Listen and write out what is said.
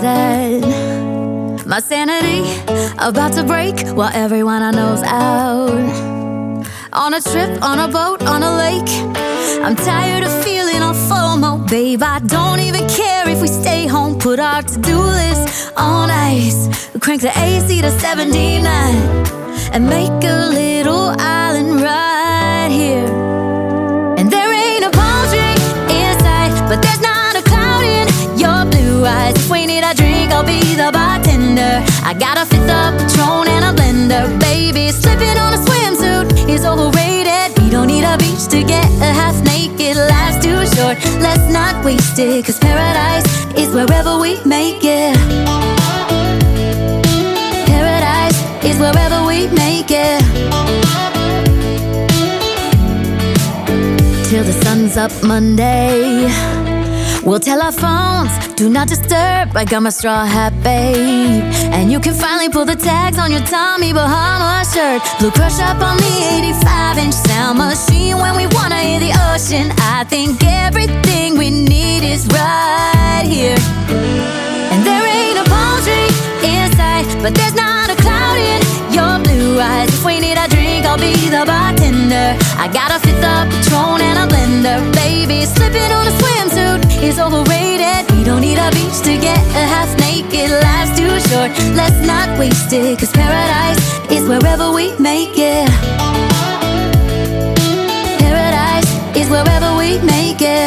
sunset. My sanity about to break while everyone I know's out. On a trip, on a boat, on a lake. I'm tired of feeling all FOMO, babe. I don't even care if we stay home. Put our to-do list on ice. Crank the AC to 79 and make a little island right here. And there ain't a palm tree in sight, but there's not a cloud in your blue eyes. If we need a drink, I'll be the bartender. I got a fifth of Patron and a blender. Baby, slipping on a swimsuit is overrated. We don't need a beach to get a half naked. Life's too short, let's not waste it, 'cause paradise is wherever we make it. Paradise is wherever we make it. Till the sun's up Monday, we'll tell our phones, do not disturb. I got my straw hat, babe. And you can finally pull the tags on your Tommy Bahama shirt. Blue crush up on the 85-inch sound machine when we wanna hear the ocean. I think everything we need is right here. And there ain't a palm tree in sight, but there's not a cloud in your blue eyes. If we need a drink, I'll be the bartender. I got a fifth of Patron and a blender. Baby, slipping on a swimsuit is overrated. We don't need a beach to get a half naked. Life's too short, let's not waste it, 'cause paradise is wherever we make it. Paradise is wherever we make it.